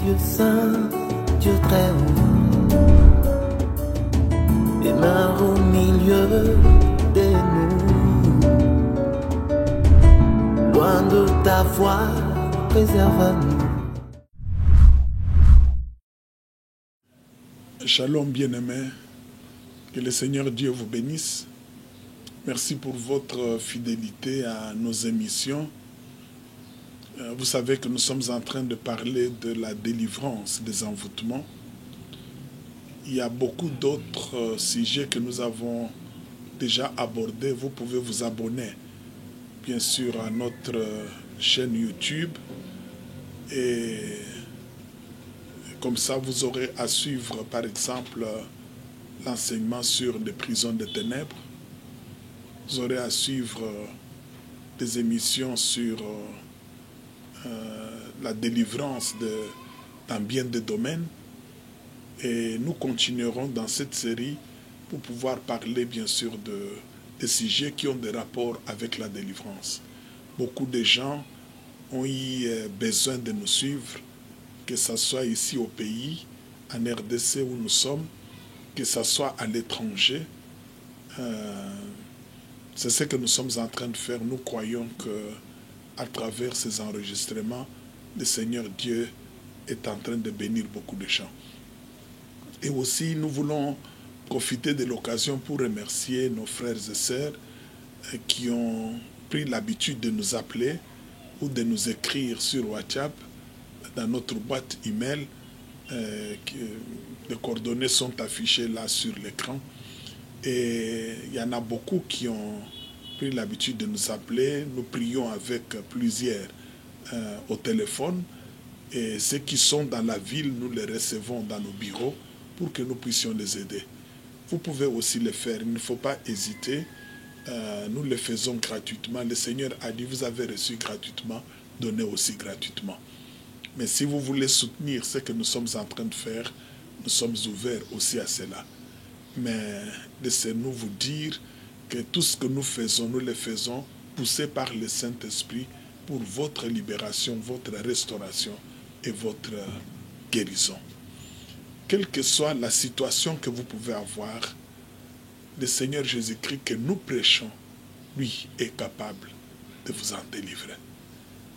Dieu saint, Dieu très haut, demeure au milieu de nous. Loin de ta voix, préserve-nous. Shalom bien-aimés, que le Seigneur Dieu vous bénisse. Merci pour votre fidélité à nos émissions. Vous savez que nous sommes en train de parler de la délivrance des envoûtements. Il y a beaucoup d'autres sujets que nous avons déjà abordés. Vous pouvez vous abonner, bien sûr, à notre chaîne YouTube. Et comme ça, vous aurez à suivre, par exemple, l'enseignement sur les prisons des ténèbres. Vous aurez à suivre des émissions sur la délivrance dans bien des domaines. Et nous continuerons dans cette série pour pouvoir parler, bien sûr, des sujets qui ont des rapports avec la délivrance. Beaucoup de gens ont eu besoin de nous suivre, que ce soit ici au pays, en RDC où nous sommes, que ce soit à l'étranger. C'est ce que nous sommes en train de faire. Nous croyons qu'à travers ces enregistrements, le Seigneur Dieu est en train de bénir beaucoup de gens. Et aussi, nous voulons profiter de l'occasion pour remercier nos frères et sœurs qui ont pris l'habitude de nous appeler ou de nous écrire sur WhatsApp dans notre boîte email. Les coordonnées sont affichées là sur l'écran. Et il y en a beaucoup qui ont pris l'habitude de nous appeler. Nous prions avec plusieurs au téléphone. Et ceux qui sont dans la ville, nous les recevons dans nos bureaux pour que nous puissions les aider. Vous pouvez aussi le faire, il ne faut pas hésiter. Nous le faisons gratuitement. Le Seigneur a dit, vous avez reçu gratuitement, donnez aussi gratuitement. Mais si vous voulez soutenir ce que nous sommes en train de faire, nous sommes ouverts aussi à cela. Mais laissez-nous vous dire que tout ce que nous le faisons poussé par le Saint-Esprit pour votre libération, votre restauration et votre guérison. Quelle que soit la situation que vous pouvez avoir, le Seigneur Jésus-Christ que nous prêchons, lui, est capable de vous en délivrer.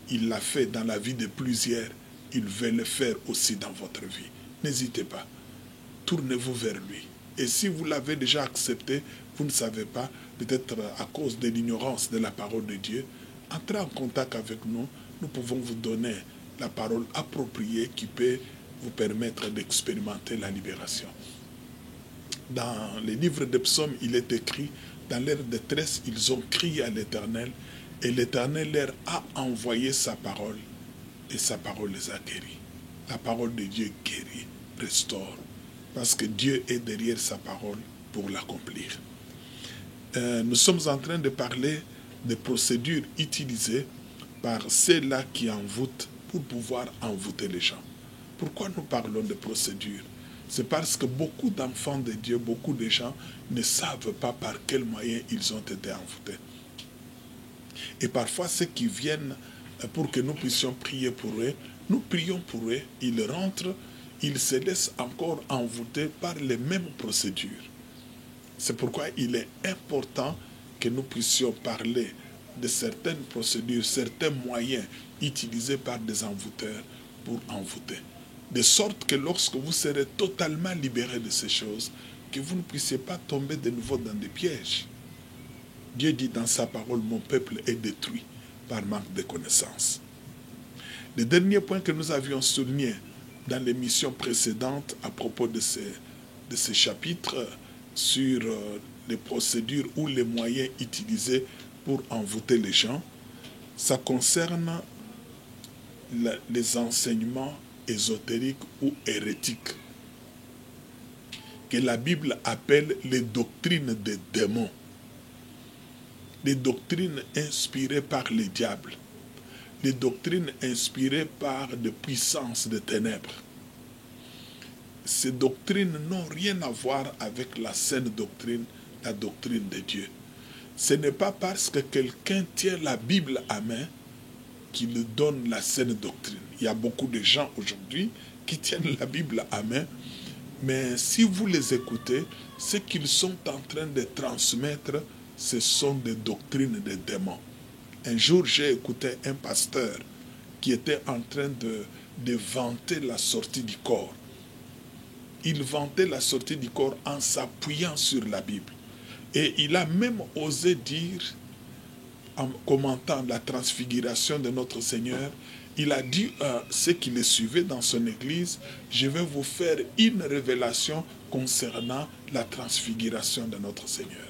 Il l'a fait dans la vie de plusieurs, il veut le faire aussi dans votre vie. N'hésitez pas, tournez-vous vers lui. Et si vous l'avez déjà accepté, vous ne savez pas, peut-être à cause de l'ignorance de la parole de Dieu, entrez en contact avec nous, nous pouvons vous donner la parole appropriée qui peut vous permettre d'expérimenter la libération. Dans les livres des psaumes, il est écrit, dans leur détresse, ils ont crié à l'Éternel, et l'Éternel leur a envoyé sa parole, et sa parole les a guéris. La parole de Dieu guérit, restaure, parce que Dieu est derrière sa parole pour l'accomplir. Nous sommes en train de parler des procédures utilisées par ceux-là qui envoûtent pour pouvoir envoûter les gens. Pourquoi nous parlons de procédures? C'est parce que beaucoup d'enfants de Dieu, beaucoup de gens ne savent pas par quels moyens ils ont été envoûtés. Et parfois, ceux qui viennent pour que nous puissions prier pour eux, nous prions pour eux, ils rentrent, ils se laissent encore envoûter par les mêmes procédures. C'est pourquoi il est important que nous puissions parler de certaines procédures, certains moyens utilisés par des envoûteurs pour envoûter. De sorte que lorsque vous serez totalement libérés de ces choses, que vous ne puissiez pas tomber de nouveau dans des pièges. Dieu dit dans sa parole, mon peuple est détruit par manque de connaissance. Le dernier point que nous avions souligné dans l'émission précédente à propos de ces chapitres sur les procédures ou les moyens utilisés pour envoûter les gens, ça concerne les enseignements ésotériques ou hérétiques, que la Bible appelle les doctrines des démons, les doctrines inspirées par les diables, les doctrines inspirées par des puissances de ténèbres. Ces doctrines n'ont rien à voir avec la saine doctrine, la doctrine de Dieu. Ce n'est pas parce que quelqu'un tient la Bible à main qu'il donne la saine doctrine. Il y a beaucoup de gens aujourd'hui qui tiennent la Bible à main, mais si vous les écoutez, ce qu'ils sont en train de transmettre, ce sont des doctrines de démons. Un jour, j'ai écouté un pasteur qui était en train de vanter la sortie du corps. Il vantait la sortie du corps en s'appuyant sur la Bible. Et il a même osé dire, en commentant la transfiguration de notre Seigneur, il a dit à ceux qui le suivaient dans son église, je vais vous faire une révélation concernant la transfiguration de notre Seigneur.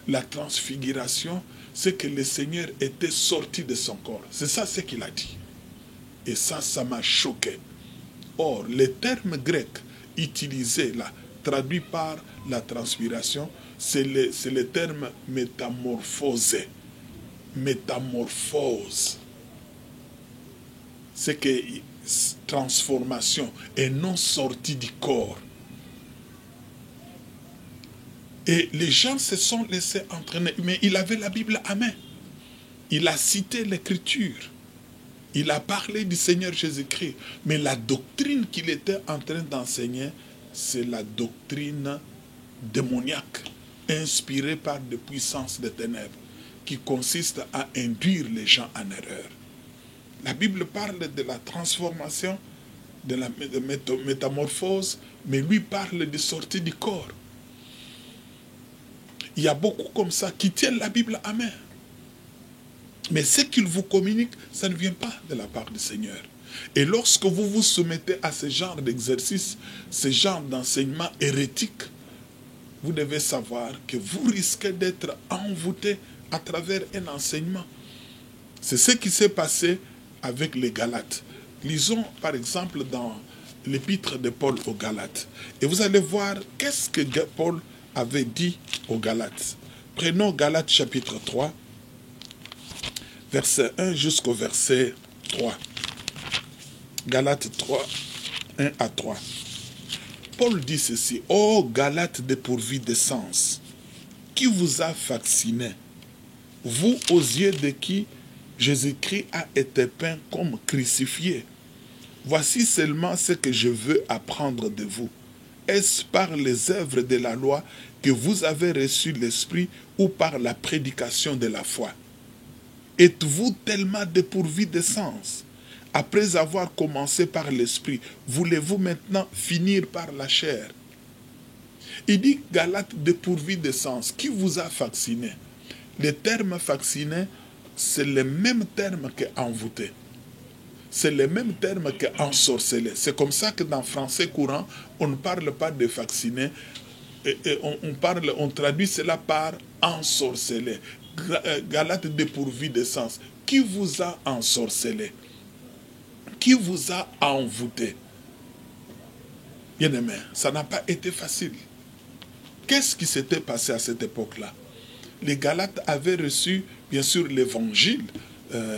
La transfiguration, c'est que le Seigneur était sorti de son corps. C'est ça ce qu'il a dit. Et ça m'a choqué. Or, le terme grec utilisé là, traduit par la transpiration, c'est le terme métamorphose. Métamorphose. C'est que transformation et non sortie du corps. Et les gens se sont laissés entraîner. Mais il avait la Bible à main. Il a cité l'Écriture. Il a parlé du Seigneur Jésus-Christ. Mais la doctrine qu'il était en train d'enseigner, c'est la doctrine démoniaque, inspirée par des puissances des ténèbres, qui consiste à induire les gens en erreur. La Bible parle de la transformation, de la métamorphose, mais lui parle de sortie du corps. Il y a beaucoup comme ça qui tiennent la Bible à main. Mais ce qu'il vous communique, ça ne vient pas de la part du Seigneur. Et lorsque vous vous soumettez à ce genre d'exercice, ce genre d'enseignement hérétique, vous devez savoir que vous risquez d'être envoûté à travers un enseignement. C'est ce qui s'est passé avec les Galates. Lisons par exemple dans l'épître de Paul aux Galates. Et vous allez voir qu'est-ce que Paul avait dit aux Galates. Prenons Galates chapitre 3, verset 1 jusqu'au verset 3. Galates 3, 1 à 3. Paul dit ceci: « Ô Galates dépourvus de sens, qui vous a vacciné, vous aux yeux de qui Jésus-Christ a été peint comme crucifié. Voici seulement ce que je veux apprendre de vous. Est-ce par les œuvres de la loi que vous avez reçu l'Esprit ou par la prédication de la foi? Êtes-vous tellement dépourvus de sens? Après avoir commencé par l'Esprit, voulez-vous maintenant finir par la chair? » Il dit Galates dépourvus de sens. Qui vous a vacciné? Le terme vacciné, c'est le même terme que envoûté. C'est le même terme que ensorcelé. C'est comme ça que dans le français courant, on ne parle pas de vacciné, et on traduit cela par ensorcelé. Galates dépourvus de sens. Qui vous a ensorcelé? Qui vous a envoûté? Bien-aimé, ça n'a pas été facile. Qu'est-ce qui s'était passé à cette époque-là? Les Galates avaient reçu, bien sûr, l'évangile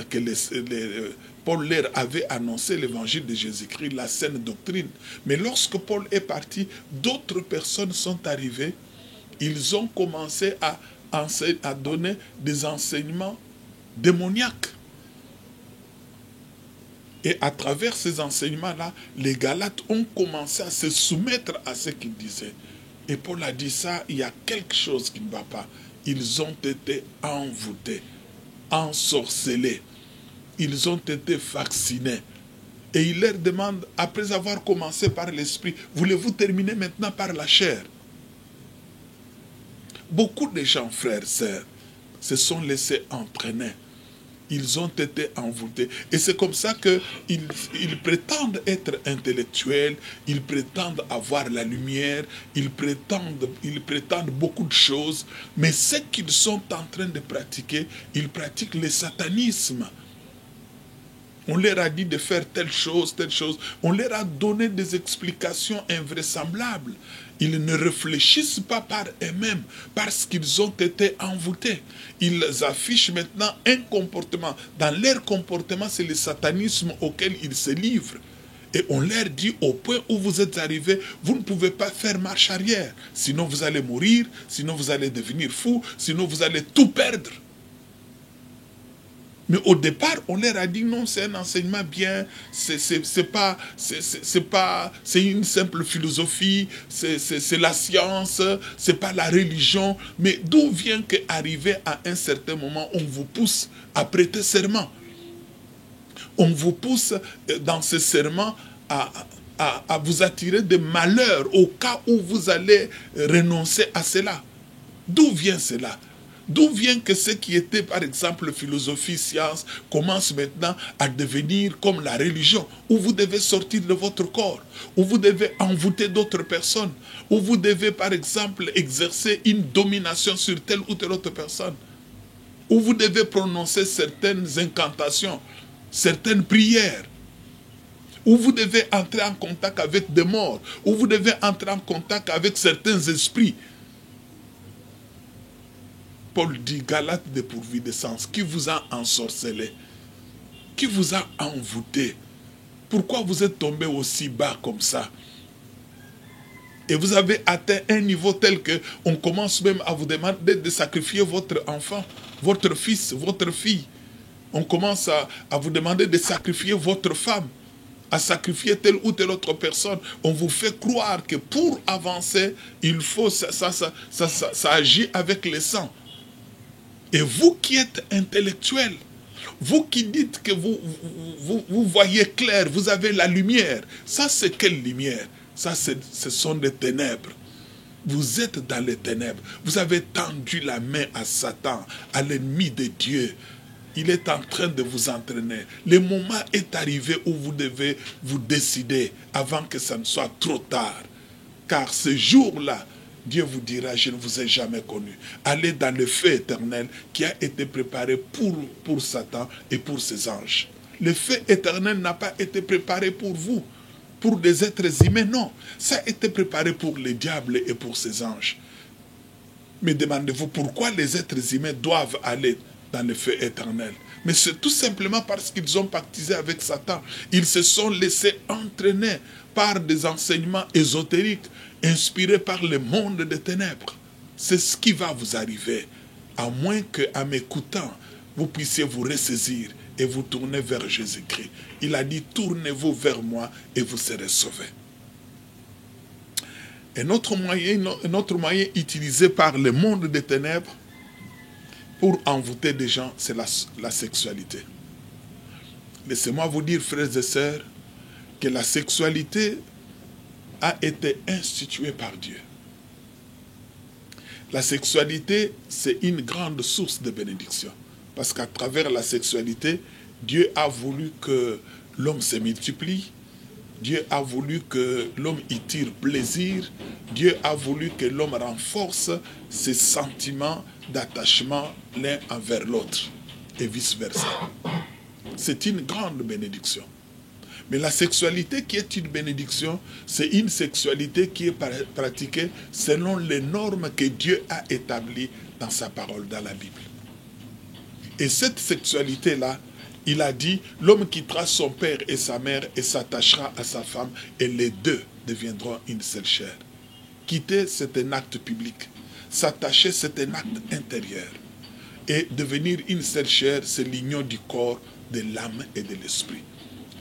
que Paul leur avait annoncé, l'évangile de Jésus-Christ, la saine doctrine. Mais lorsque Paul est parti, d'autres personnes sont arrivées. Ils ont commencé à donner des enseignements démoniaques. Et à travers ces enseignements-là, les Galates ont commencé à se soumettre à ce qu'ils disaient. Et Paul a dit ça, il y a quelque chose qui ne va pas. Ils ont été envoûtés, ensorcelés. Ils ont été vaccinés. Et il leur demande, après avoir commencé par l'esprit, voulez-vous terminer maintenant par la chair? Beaucoup de gens, frères et sœurs, se sont laissés entraîner. Ils ont été envoûtés. Et c'est comme ça qu'ils prétendent être intellectuels, ils prétendent avoir la lumière, ils prétendent beaucoup de choses, mais ce qu'ils sont en train de pratiquer, ils pratiquent le satanisme. On leur a dit de faire telle chose, telle chose. On leur a donné des explications invraisemblables. Ils ne réfléchissent pas par eux-mêmes parce qu'ils ont été envoûtés. Ils affichent maintenant un comportement. Dans leur comportement, c'est le satanisme auquel ils se livrent. Et on leur dit, au point où vous êtes arrivés, vous ne pouvez pas faire marche arrière. Sinon vous allez mourir, sinon vous allez devenir fou, sinon vous allez tout perdre. Mais au départ, on leur a dit non, c'est un enseignement bien, c'est une simple philosophie, c'est la science, c'est pas la religion. Mais d'où vient qu'arrivé à un certain moment, on vous pousse à prêter serment. On vous pousse dans ce serment à vous attirer des malheurs au cas où vous allez renoncer à cela. D'où vient cela? D'où vient que ce qui était, par exemple, philosophie, science, commence maintenant à devenir comme la religion, où vous devez sortir de votre corps, où vous devez envoûter d'autres personnes, où vous devez, par exemple, exercer une domination sur telle ou telle autre personne, où vous devez prononcer certaines incantations, certaines prières, où vous devez entrer en contact avec des morts, où vous devez entrer en contact avec certains esprits. Paul dit, Galates dépourvus de sens, qui vous a ensorcelé? Qui vous a envoûté? Pourquoi vous êtes tombé aussi bas comme ça? Et vous avez atteint un niveau tel que on commence même à vous demander de sacrifier votre enfant, votre fils, votre fille. On commence à vous demander de sacrifier votre femme, à sacrifier telle ou telle autre personne. On vous fait croire que pour avancer, il faut ça agit avec le sang. Et vous qui êtes intellectuel, vous qui dites que vous voyez clair, vous avez la lumière, ça c'est quelle lumière? Ça ce sont des ténèbres. Vous êtes dans les ténèbres. Vous avez tendu la main à Satan, à l'ennemi de Dieu. Il est en train de vous entraîner. Le moment est arrivé où vous devez vous décider avant que ça ne soit trop tard. Car ce jour-là, Dieu vous dira, je ne vous ai jamais connu. Allez dans le feu éternel qui a été préparé pour Satan et pour ses anges. Le feu éternel n'a pas été préparé pour vous, pour des êtres humains, non. Ça a été préparé pour les diables et pour ses anges. Mais demandez-vous pourquoi les êtres humains doivent aller dans le feu éternel. Mais c'est tout simplement parce qu'ils ont pactisé avec Satan. Ils se sont laissés entraîner par des enseignements ésotériques inspirés par le monde des ténèbres. C'est ce qui va vous arriver, à moins qu'en m'écoutant, vous puissiez vous ressaisir et vous tourner vers Jésus-Christ. Il a dit, tournez-vous vers moi et vous serez sauvés. Un autre moyen utilisé par le monde des ténèbres pour envoûter des gens, c'est la sexualité. Laissez-moi vous dire, frères et sœurs, que la sexualité a été instituée par Dieu. La sexualité, c'est une grande source de bénédiction. Parce qu'à travers la sexualité, Dieu a voulu que l'homme se multiplie. Dieu a voulu que l'homme y tire plaisir. Dieu a voulu que l'homme renforce ses sentiments d'attachement l'un envers l'autre. Et vice-versa. C'est une grande bénédiction. Mais la sexualité qui est une bénédiction, c'est une sexualité qui est pratiquée selon les normes que Dieu a établies dans sa parole, dans la Bible. Et cette sexualité-là, il a dit, l'homme quittera son père et sa mère et s'attachera à sa femme et les deux deviendront une seule chair. Quitter, c'est un acte public. S'attacher, c'est un acte intérieur. Et devenir une seule chair, c'est l'union du corps, de l'âme et de l'esprit.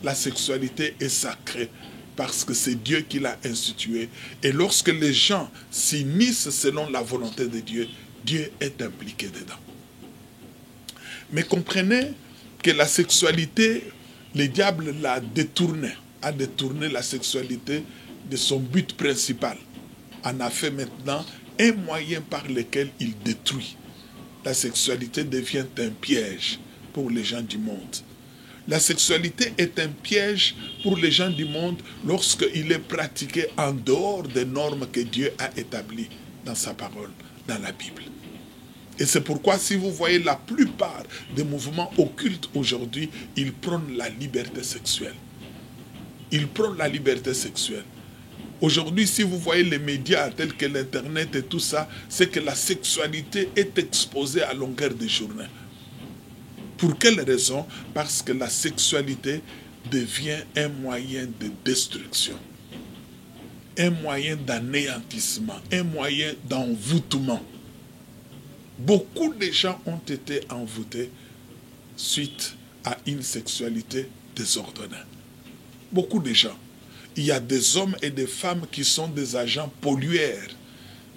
La sexualité est sacrée parce que c'est Dieu qui l'a instituée. Et lorsque les gens s'unissent selon la volonté de Dieu, Dieu est impliqué dedans. Mais comprenez que la sexualité, le diable l'a détournée, a détourné la sexualité de son but principal. En a fait maintenant un moyen par lequel il détruit. La sexualité devient un piège pour les gens du monde. La sexualité est un piège pour les gens du monde lorsqu'il est pratiqué en dehors des normes que Dieu a établies dans sa parole, dans la Bible. Et c'est pourquoi si vous voyez la plupart des mouvements occultes aujourd'hui, ils prônent la liberté sexuelle. Ils prônent la liberté sexuelle. Aujourd'hui, si vous voyez les médias tels que l'Internet et tout ça, c'est que la sexualité est exposée à longueur de journée. Pour quelle raison? Parce que la sexualité devient un moyen de destruction, un moyen d'anéantissement, un moyen d'envoûtement. Beaucoup de gens ont été envoûtés suite à une sexualité désordonnée. Beaucoup de gens. Il y a des hommes et des femmes qui sont des agents pollueurs.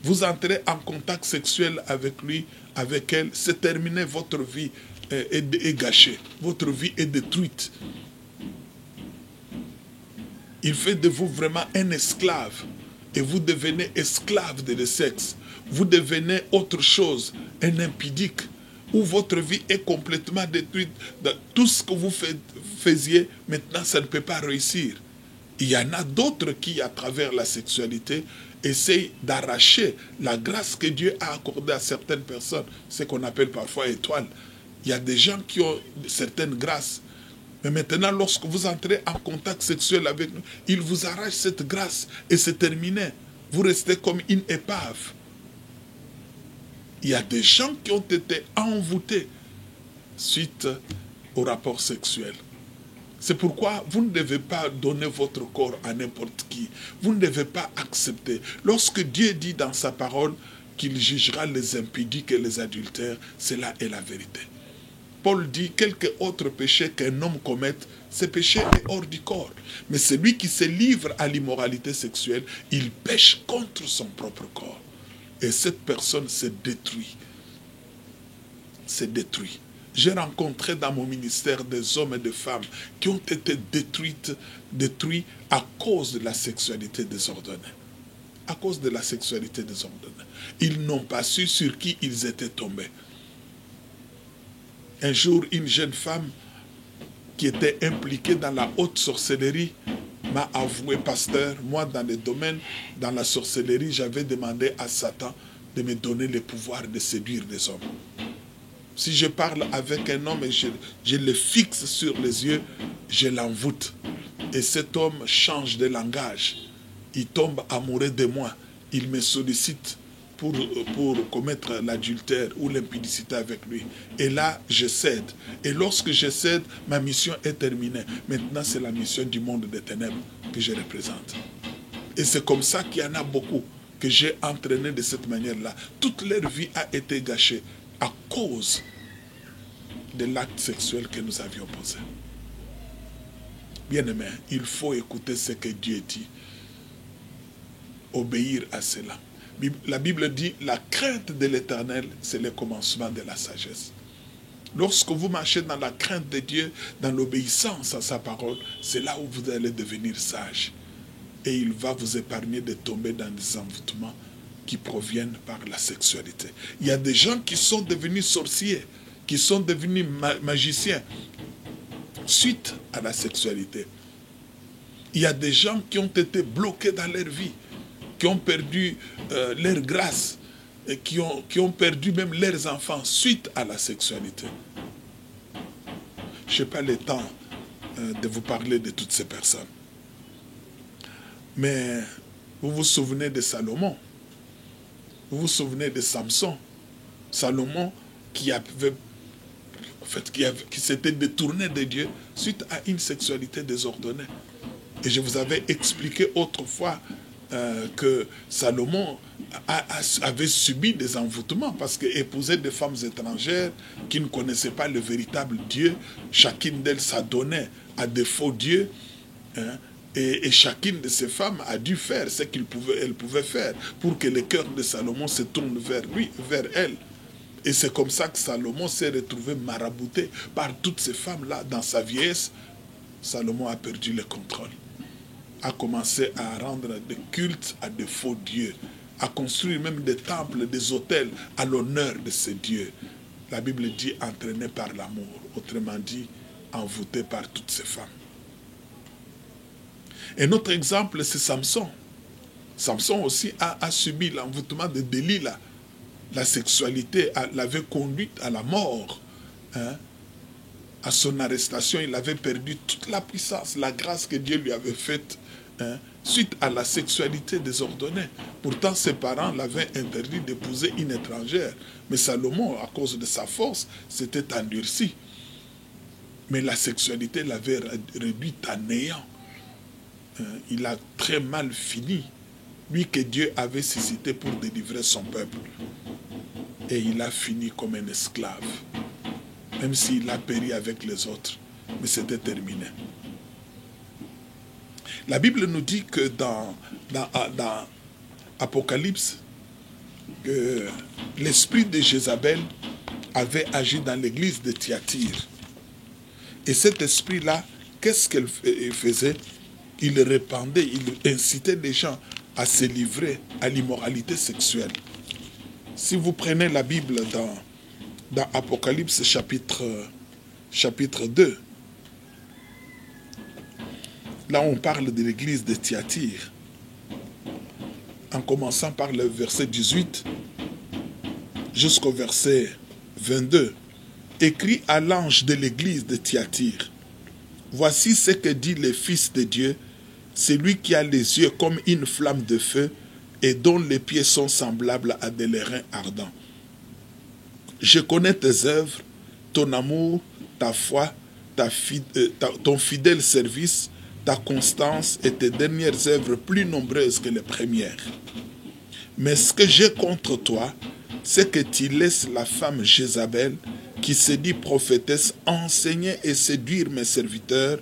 Vous entrez en contact sexuel avec lui, avec elle, c'est terminé, votre vie est gâchée. Votre vie est détruite. Il fait de vous vraiment un esclave. Et vous devenez esclave de le sexe. Vous devenez autre chose, un impudique, où votre vie est complètement détruite. Tout ce que vous faisiez, maintenant, ça ne peut pas réussir. Il y en a d'autres qui, à travers la sexualité, essayent d'arracher la grâce que Dieu a accordée à certaines personnes, ce qu'on appelle parfois étoiles. Il y a des gens qui ont certaines grâces. Mais maintenant, lorsque vous entrez en contact sexuel avec nous, ils vous arrachent cette grâce et c'est terminé. Vous restez comme une épave. Il y a des gens qui ont été envoûtés suite au rapport sexuel. C'est pourquoi vous ne devez pas donner votre corps à n'importe qui. Vous ne devez pas accepter. Lorsque Dieu dit dans sa parole qu'il jugera les impudiques et les adultères, cela est la vérité. Paul dit, quelque autre péché qu'un homme commette, ce péché est hors du corps. Mais celui qui se livre à l'immoralité sexuelle, il pêche contre son propre corps. Et cette personne se détruit. Se détruit. J'ai rencontré dans mon ministère des hommes et des femmes qui ont été détruits à cause de la sexualité désordonnée. À cause de la sexualité désordonnée. Ils n'ont pas su sur qui ils étaient tombés. Un jour, une jeune femme qui était impliquée dans la haute sorcellerie m'a avoué, pasteur, moi dans le domaine, dans la sorcellerie, j'avais demandé à Satan de me donner le pouvoir de séduire les hommes. Si je parle avec un homme et je le fixe sur les yeux, je l'envoûte. Et cet homme change de langage. Il tombe amoureux de moi. Il me sollicite pour commettre l'adultère ou l'impudicité avec lui. Et là, je cède. Et lorsque je cède, ma mission est terminée. Maintenant, c'est la mission du monde des ténèbres que je représente. Et c'est comme ça qu'il y en a beaucoup que j'ai entraîné de cette manière-là. Toute leur vie a été gâchée à cause de l'acte sexuel que nous avions posé. Bien-aimé, il faut écouter ce que Dieu dit. Obéir à cela. La Bible dit, la crainte de l'Éternel, c'est le commencement de la sagesse. Lorsque vous marchez dans la crainte de Dieu, dans l'obéissance à sa parole, c'est là où vous allez devenir sage. Et il va vous épargner de tomber dans des envoûtements qui proviennent par la sexualité. Il y a des gens qui sont devenus sorciers, qui sont devenus magiciens, suite à la sexualité. Il y a des gens qui ont été bloqués dans leur vie, qui ont perdu leur grâce, et qui ont perdu même leurs enfants suite à la sexualité. Je n'ai pas le temps de vous parler de toutes ces personnes. Mais vous vous souvenez de Salomon. Vous vous souvenez de Samson. Salomon qui s'était détourné de Dieu suite à une sexualité désordonnée. Et je vous avais expliqué autrefois que Salomon avait subi des envoûtements parce qu'épouser des femmes étrangères qui ne connaissaient pas le véritable Dieu, chacune d'elles s'adonnait à des faux dieux, hein, et chacune de ces femmes a dû faire ce qu'elle pouvait faire pour que le cœur de Salomon se tourne vers lui, vers elle. Et c'est comme ça que Salomon s'est retrouvé marabouté par toutes ces femmes-là. Dans sa vieillesse, Salomon a perdu le contrôle, a commencé à rendre des cultes à de faux dieux, à construire même des temples, des autels à l'honneur de ces dieux. La Bible dit entraîné par l'amour, autrement dit envoûté par toutes ces femmes. Et notre exemple, c'est Samson. Samson aussi a subi l'envoûtement de Delilah. La sexualité l'avait conduit à la mort. Hein? À son arrestation, il avait perdu toute la puissance, la grâce que Dieu lui avait faite, hein, suite à la sexualité désordonnée. Pourtant, ses parents l'avaient interdit d'épouser une étrangère. Mais Salomon, à cause de sa force, s'était endurci. Mais la sexualité l'avait réduit à néant. Il a très mal fini. Lui que Dieu avait suscité pour délivrer son peuple. Et il a fini comme un esclave. même s'il a péri avec les autres, mais c'était terminé. La Bible nous dit que dans Apocalypse, que l'esprit de Jézabel avait agi dans l'église de Thyatire. Et cet esprit-là, qu'est-ce qu'il faisait? Il répandait, il incitait les gens à se livrer à l'immoralité sexuelle. Si vous prenez la Bible dans Apocalypse chapitre 2, là on parle de l'église de Thyatire, en commençant par le verset 18 jusqu'au verset 22, écrit à l'ange de l'église de Thyatire. Voici ce que dit le Fils de Dieu, celui qui a les yeux comme une flamme de feu et dont les pieds sont semblables à des airains ardents. Je connais tes œuvres, ton amour, ta foi, ton fidèle service, ta constance et tes dernières œuvres plus nombreuses que les premières. Mais ce que j'ai contre toi, c'est que tu laisses la femme Jézabel, qui se dit prophétesse, enseigner et séduire mes serviteurs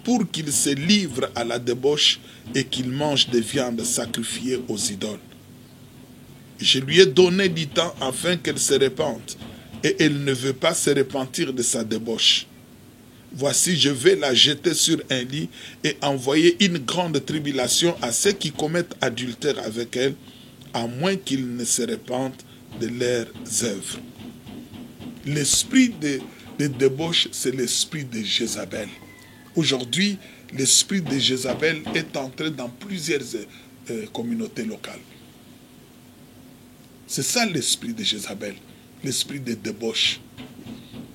pour qu'ils se livrent à la débauche et qu'ils mangent des viandes sacrifiées aux idoles. Je lui ai donné du temps afin qu'elle se répande, et elle ne veut pas se repentir de sa débauche. Voici, je vais la jeter sur un lit et envoyer une grande tribulation à ceux qui commettent adultère avec elle, à moins qu'ils ne se répandent de leurs œuvres. L'esprit de débauche, c'est l'esprit de Jézabel. Aujourd'hui, l'esprit de Jézabel est entré dans plusieurs communautés locales. C'est ça l'esprit de Jézabel, l'esprit de débauche.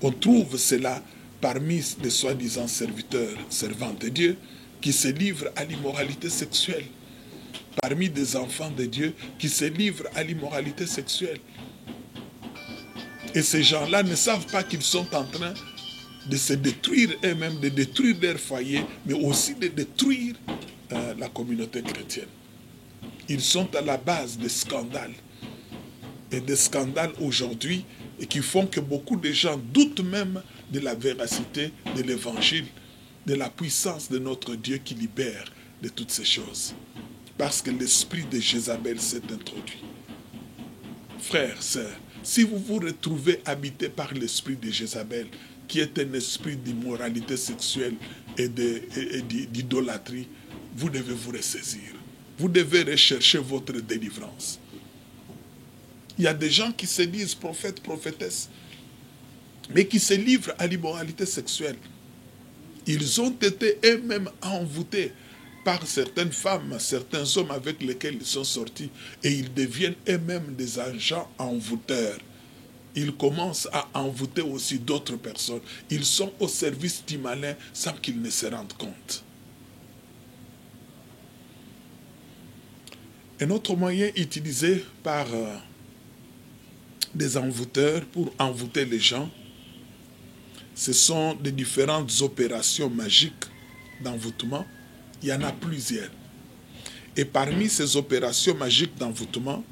On trouve cela parmi les soi-disant serviteurs, servantes de Dieu, qui se livrent à l'immoralité sexuelle. Parmi des enfants de Dieu qui se livrent à l'immoralité sexuelle. Et ces gens-là ne savent pas qu'ils sont en train de se détruire eux-mêmes, de détruire leur foyer, mais aussi de détruire la communauté chrétienne. Ils sont à la base des scandales. Et des scandales aujourd'hui, et qui font que beaucoup de gens doutent même de la véracité de l'évangile, de la puissance de notre Dieu qui libère de toutes ces choses. Parce que l'esprit de Jézabel s'est introduit. Frères, sœurs, si vous vous retrouvez habité par l'esprit de Jézabel, qui est un esprit d'immoralité sexuelle et d'idolâtrie, vous devez vous ressaisir. Vous devez rechercher votre délivrance. Il y a des gens qui se disent prophètes, prophétesses, mais qui se livrent à l'immoralité sexuelle. Ils ont été eux-mêmes envoûtés par certaines femmes, certains hommes avec lesquels ils sont sortis, et ils deviennent eux-mêmes des agents envoûteurs. Ils commencent à envoûter aussi d'autres personnes. Ils sont au service du malin sans qu'ils ne se rendent compte. Un autre moyen utilisé par des envoûteurs pour envoûter les gens, ce sont des différentes opérations magiques d'envoûtement. Il y en a plusieurs. Et parmi ces opérations magiques d'envoûtement,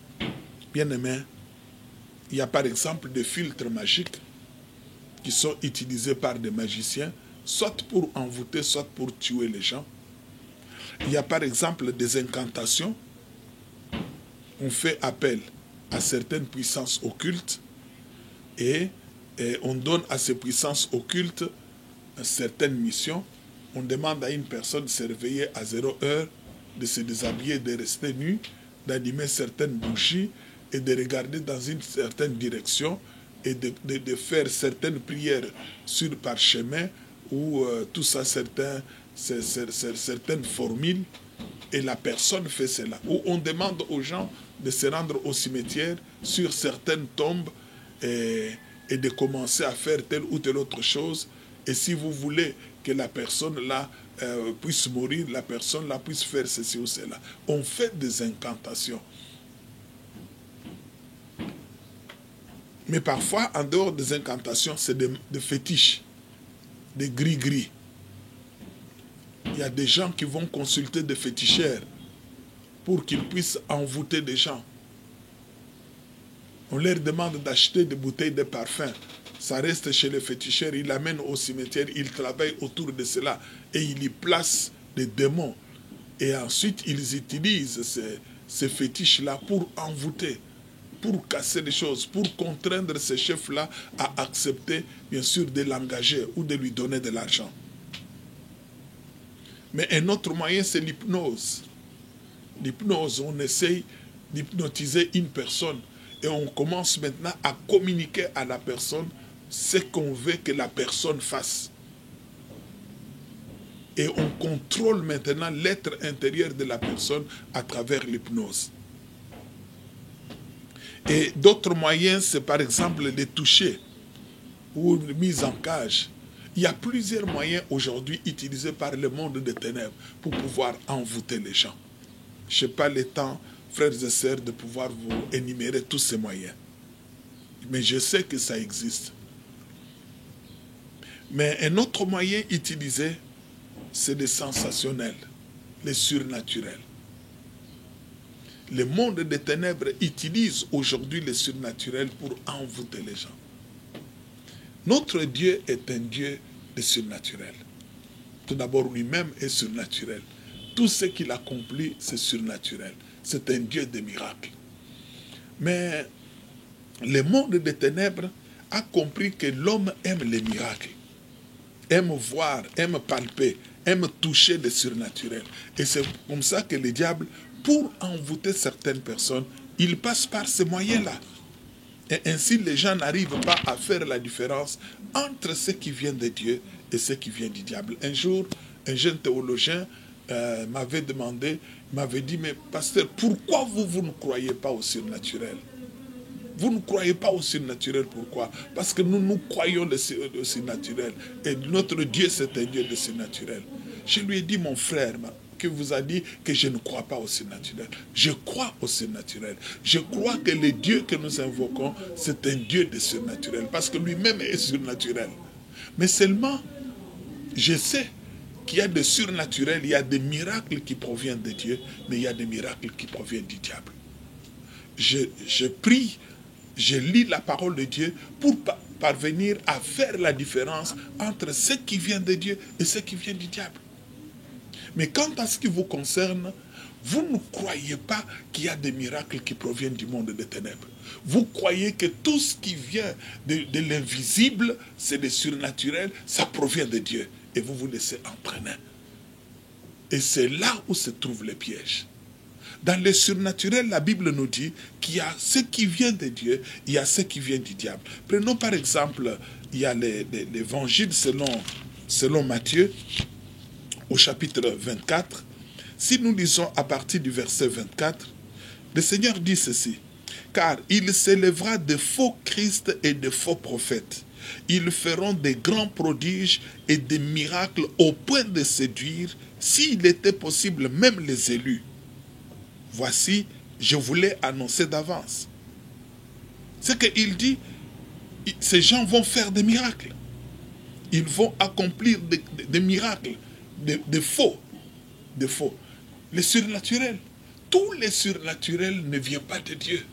bien aimés, il y a par exemple des filtres magiques qui sont utilisés par des magiciens, soit pour envoûter, soit pour tuer les gens. Il y a par exemple des incantations. On fait appel à certaines puissances occultes et on donne à ces puissances occultes certaines missions. On demande à une personne de se réveiller à 0 heure, de se déshabiller, de rester nu, d'allumer certaines bougies et de regarder dans une certaine direction et de faire certaines prières sur parchemin ou tout ça, certaines formules, et la personne fait cela. Ou on demande aux gens de se rendre au cimetière sur certaines tombes et de commencer à faire telle ou telle autre chose. Et si vous voulez que la personne-là puisse mourir, la personne-là puisse faire ceci ou cela. On fait des incantations. Mais parfois, en dehors des incantations, c'est des fétiches, des gris-gris. Il y a des gens qui vont consulter des féticheurs pour qu'ils puissent envoûter des gens. On leur demande d'acheter des bouteilles de parfum ça reste chez les féticheurs, il l'amène au cimetière, il travaille autour de cela et il y place des démons. Et ensuite, ils utilisent ces fétiches-là pour envoûter, pour casser les choses, pour contraindre ces chefs-là à accepter, bien sûr, de l'engager ou de lui donner de l'argent. Mais un autre moyen, c'est l'hypnose. L'hypnose, on essaye d'hypnotiser une personne et on commence maintenant à communiquer à la personne ce qu'on veut que la personne fasse. Et on contrôle maintenant l'être intérieur de la personne à travers l'hypnose. Et d'autres moyens, c'est par exemple les toucher ou la mise en cage. Il y a plusieurs moyens aujourd'hui utilisés par le monde des ténèbres pour pouvoir envoûter les gens. Je n'ai pas le temps, frères et sœurs, de pouvoir vous énumérer tous ces moyens. Mais je sais que ça existe. Mais un autre moyen utilisé, c'est le sensationnel, le surnaturel. Le monde des ténèbres utilise aujourd'hui le surnaturel pour envoûter les gens. Notre Dieu est un Dieu de surnaturel. Tout d'abord, lui-même est surnaturel. Tout ce qu'il accomplit, c'est surnaturel. C'est un Dieu de miracles. Mais le monde des ténèbres a compris que l'homme aime les miracles, aime voir, aime palper, aime toucher le surnaturel. Et c'est comme ça que le diable, pour envoûter certaines personnes, il passe par ces moyens-là. Et ainsi, les gens n'arrivent pas à faire la différence entre ce qui vient de Dieu et ce qui vient du diable. Un jour, un jeune théologien m'avait demandé, m'avait dit, mais pasteur, pourquoi vous ne croyez pas au surnaturel? Vous ne croyez pas au surnaturel, pourquoi? Parce que nous croyons au surnaturel. Et notre Dieu, c'est un Dieu de surnaturel. Je lui ai dit, mon frère, qui vous a dit que je ne crois pas au surnaturel. Je crois au surnaturel. Je crois que le Dieu que nous invoquons, c'est un Dieu de surnaturel. Parce que lui-même est surnaturel. Mais seulement, je sais qu'il y a des surnaturels, il y a des miracles qui proviennent de Dieu, mais il y a des miracles qui proviennent du diable. Je prie, je lis la parole de Dieu pour parvenir à faire la différence entre ce qui vient de Dieu et ce qui vient du diable. Mais quant à ce qui vous concerne, vous ne croyez pas qu'il y a des miracles qui proviennent du monde des ténèbres. Vous croyez que tout ce qui vient de l'invisible, c'est le surnaturel, ça provient de Dieu. Et vous vous laissez entraîner. Et c'est là où se trouvent les pièges. Dans le surnaturel, la Bible nous dit qu'il y a ce qui vient de Dieu, il y a ce qui vient du diable. Prenons par exemple, il y a l'évangile selon Matthieu, au chapitre 24. Si nous lisons à partir du verset 24, le Seigneur dit ceci: « Car il s'élèvera de faux Christ et de faux prophètes. Ils feront des grands prodiges et des miracles au point de séduire, s'il était possible, même les élus. Voici, je vous l'ai annoncé d'avance. » C'est qu'il dit, ces gens vont faire des miracles. Ils vont accomplir des miracles, des faux. Les surnaturels. Tous les surnaturels ne viennent pas de Dieu.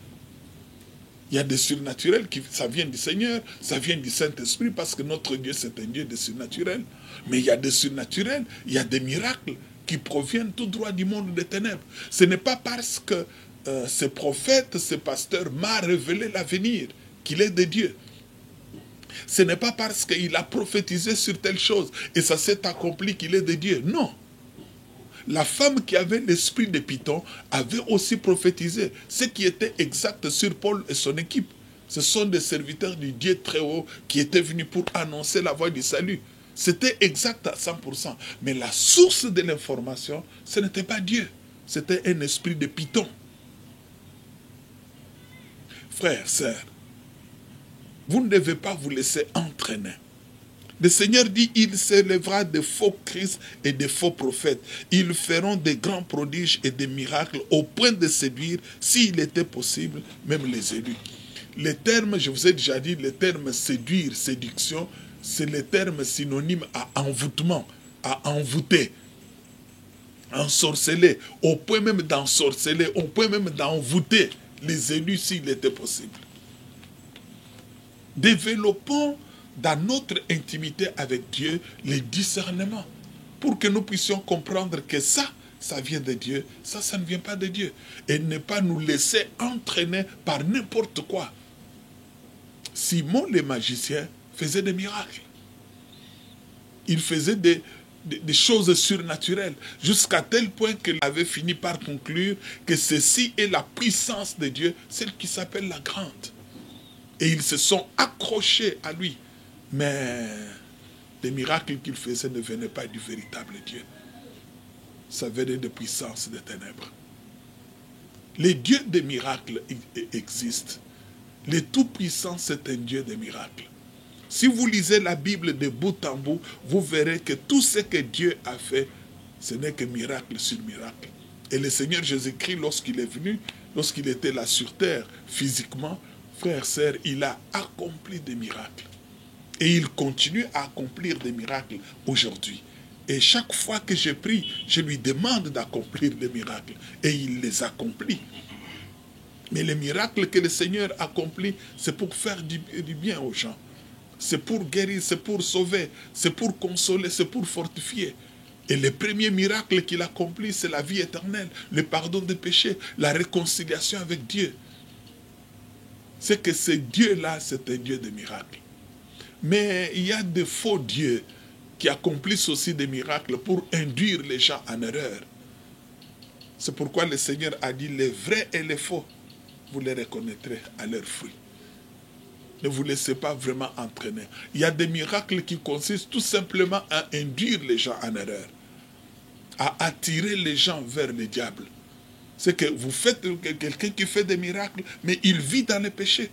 Il y a des surnaturels, ça vient du Seigneur, ça vient du Saint-Esprit, parce que notre Dieu, c'est un Dieu de surnaturel. Mais il y a des surnaturels, il y a des miracles qui proviennent tout droit du monde des ténèbres. Ce n'est pas parce que ce prophète, ce pasteur m'a révélé l'avenir qu'il est de Dieu. Ce n'est pas parce qu'il a prophétisé sur telle chose et ça s'est accompli qu'il est de Dieu. Non. La femme qui avait l'esprit de Python avait aussi prophétisé, ce qui était exact sur Paul et son équipe. Ce sont des serviteurs du Dieu très haut qui étaient venus pour annoncer la voie du salut. C'était exact à 100%. Mais la source de l'information, ce n'était pas Dieu. C'était un esprit de Python. Frères, sœurs, vous ne devez pas vous laisser entraîner. Le Seigneur dit, il s'élèvera de faux Christ et de faux prophètes. Ils feront des grands prodiges et des miracles au point de séduire, s'il était possible, même les élus. Les termes, je vous ai déjà dit, les termes séduire, séduction, c'est le terme synonyme à envoûtement, à envoûter, ensorceler, au point même d'ensorceler, au point même d'envoûter les élus s'il était possible. Développons dans notre intimité avec Dieu les discernements pour que nous puissions comprendre que ça vient de Dieu, ça ne vient pas de Dieu. Et ne pas nous laisser entraîner par n'importe quoi. Simon le magicien faisait des miracles. Il faisait des choses surnaturelles, jusqu'à tel point qu'il avait fini par conclure que ceci est la puissance de Dieu, celle qui s'appelle la grande. Et ils se sont accrochés à lui. Mais les miracles qu'il faisait ne venaient pas du véritable Dieu. Ça venait de puissance des ténèbres. Les dieux des miracles existent. Le Tout-Puissant, c'est un Dieu des miracles. Si vous lisez la Bible de bout en bout, vous verrez que tout ce que Dieu a fait, ce n'est que miracle sur miracle. Et le Seigneur Jésus-Christ, lorsqu'il est venu, lorsqu'il était là sur terre, physiquement, frères, sœurs, il a accompli des miracles. Et il continue à accomplir des miracles aujourd'hui. Et chaque fois que je prie, je lui demande d'accomplir des miracles. Et il les accomplit. Mais les miracles que le Seigneur accomplit, c'est pour faire du bien aux gens. C'est pour guérir, c'est pour sauver, c'est pour consoler, c'est pour fortifier. Et le premier miracle qu'il accomplit, c'est la vie éternelle, le pardon des péchés, la réconciliation avec Dieu. C'est que ce Dieu-là, c'est un Dieu de miracles. Mais il y a de faux dieux qui accomplissent aussi des miracles pour induire les gens en erreur. C'est pourquoi le Seigneur a dit, les vrais et les faux, vous les reconnaîtrez à leurs fruits. Ne vous laissez pas vraiment entraîner. Il y a des miracles qui consistent tout simplement à induire les gens en erreur, à attirer les gens vers le diable. C'est que vous faites quelqu'un qui fait des miracles, mais il vit dans le péché.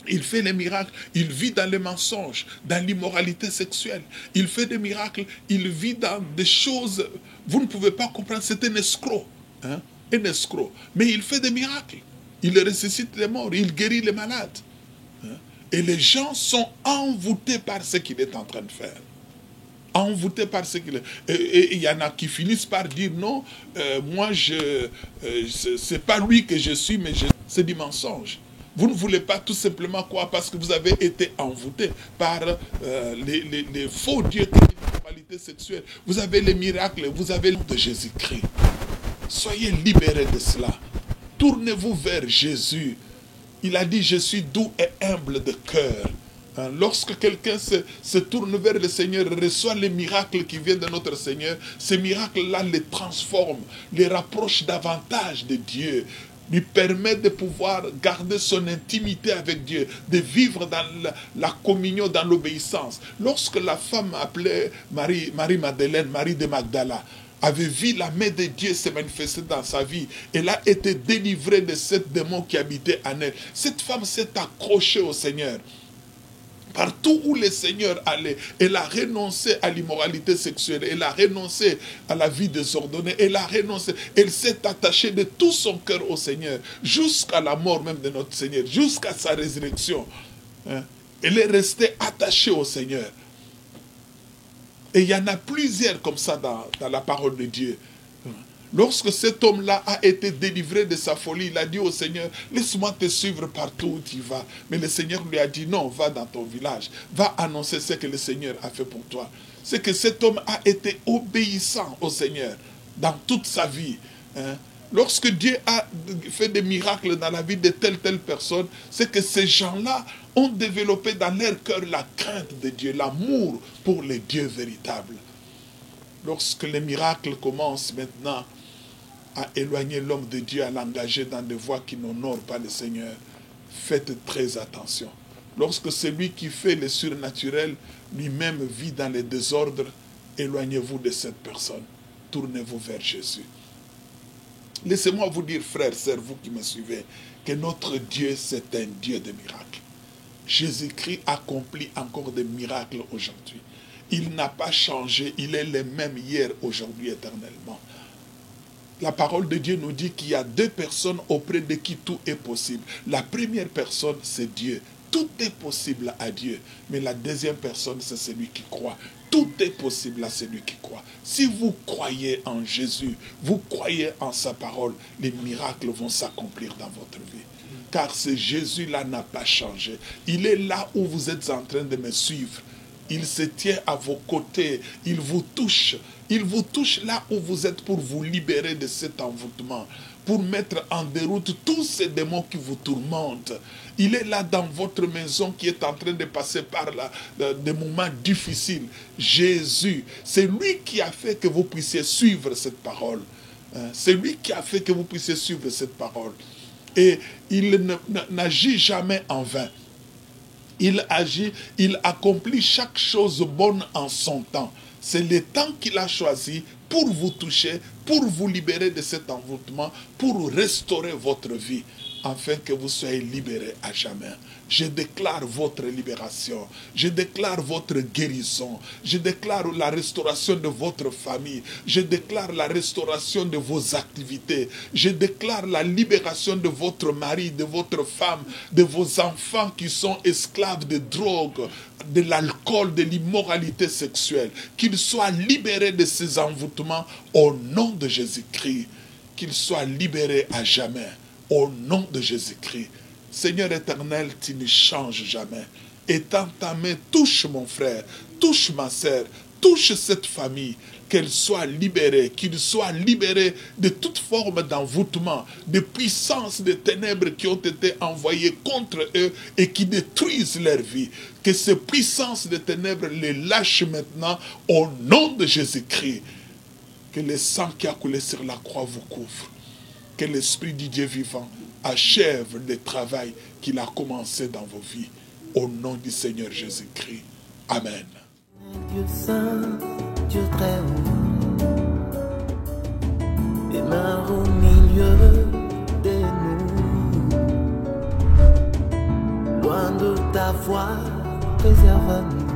Il fait les miracles, il vit dans les mensonges, dans l'immoralité sexuelle. Il fait des miracles, il vit dans des choses, vous ne pouvez pas comprendre, c'est un escroc. Hein? Un escroc. Mais il fait des miracles. Il ressuscite les morts, il guérit les malades. Hein? Et les gens sont envoûtés par ce qu'il est en train de faire. Envoûtés par ce qu'il est. Et il y en a qui finissent par dire non, moi, c'est pas lui que je suis, mais c'est du mensonge. Vous ne voulez pas tout simplement quoi? Parce que vous avez été envoûté par les faux dieux qui ont une normalité sexuelle. Vous avez les miracles, vous avez le nom de Jésus-Christ. Soyez libérés de cela. Tournez-vous vers Jésus. Il a dit, je suis doux et humble de cœur. Hein, lorsque quelqu'un se tourne vers le Seigneur, reçoit les miracles qui viennent de notre Seigneur, ces miracles-là les transforment, les rapprochent davantage de Dieu, lui permet de pouvoir garder son intimité avec Dieu, de vivre dans la communion, dans l'obéissance. Lorsque la femme appelée Marie-Madeleine, Marie de Magdala, avait vu la main de Dieu se manifester dans sa vie, elle a été délivrée de ce démon qui habitait en elle. Cette femme s'est accrochée au Seigneur. Partout où le Seigneur allait, elle a renoncé à l'immoralité sexuelle, elle a renoncé à la vie désordonnée, elle s'est attachée de tout son cœur au Seigneur, jusqu'à la mort même de notre Seigneur, jusqu'à sa résurrection. Hein? Elle est restée attachée au Seigneur. Et il y en a plusieurs comme ça dans la parole de Dieu. Lorsque cet homme-là a été délivré de sa folie, il a dit au Seigneur, laisse-moi te suivre partout où tu vas. Mais le Seigneur lui a dit, non, va dans ton village, va annoncer ce que le Seigneur a fait pour toi. C'est que cet homme a été obéissant au Seigneur dans toute sa vie. Hein. Lorsque Dieu a fait des miracles dans la vie de telle personne, c'est que ces gens-là ont développé dans leur cœur la crainte de Dieu, l'amour pour les dieux véritables. Lorsque les miracles commencent maintenant à éloigner l'homme de Dieu, à l'engager dans des voies qui n'honorent pas le Seigneur, faites très attention. Lorsque celui qui fait le surnaturel lui-même vit dans les désordres, éloignez-vous de cette personne. Tournez-vous vers Jésus. Laissez-moi vous dire, frères, sœurs, vous qui me suivez, que notre Dieu, c'est un Dieu de miracles. Jésus-Christ accomplit encore des miracles aujourd'hui. Il n'a pas changé, il est le même hier, aujourd'hui, éternellement. La parole de Dieu nous dit qu'il y a deux personnes auprès de qui tout est possible. La première personne, c'est Dieu. Tout est possible à Dieu. Mais la deuxième personne, c'est celui qui croit. Tout est possible à celui qui croit. Si vous croyez en Jésus, vous croyez en sa parole, les miracles vont s'accomplir dans votre vie. car ce Jésus-là n'a pas changé. Il est là où vous êtes en train de me suivre. Il se tient à vos côtés, il vous touche. Il vous touche là où vous êtes pour vous libérer de cet envoûtement, pour mettre en déroute tous ces démons qui vous tourmentent. Il est là dans votre maison qui est en train de passer par des moments difficiles. Jésus, c'est lui qui a fait que vous puissiez suivre cette parole. C'est lui qui a fait que vous puissiez suivre cette parole. Et il n'agit jamais en vain. Il agit, il accomplit chaque chose bonne en son temps. C'est le temps qu'il a choisi pour vous toucher, pour vous libérer de cet envoûtement, pour restaurer votre vie, afin que vous soyez libérés à jamais. Je déclare votre libération, je déclare votre guérison, je déclare la restauration de votre famille, je déclare la restauration de vos activités, je déclare la libération de votre mari, de votre femme, de vos enfants qui sont esclaves de drogue, de l'alcool, de l'immoralité sexuelle, qu'ils soient libérés de ces envoûtements au nom de Jésus-Christ, qu'ils soient libérés à jamais au nom de Jésus-Christ. Seigneur éternel, tu ne changes jamais. Étends ta main, touche mon frère, touche ma sœur, touche cette famille, qu'elle soit libérée, qu'ils soient libérés de toute forme d'envoûtement, de puissance de ténèbres qui ont été envoyées contre eux et qui détruisent leur vie. Que ces puissances de ténèbres les lâchent maintenant au nom de Jésus-Christ. Que le sang qui a coulé sur la croix vous couvre. Que l'Esprit du Dieu vivant achève le travail qu'il a commencé dans vos vies. Au nom du Seigneur Jésus-Christ. Amen. Dieu saint, Dieu très haut, demeure au milieu de nous. Loin de ta voix, préserve-nous.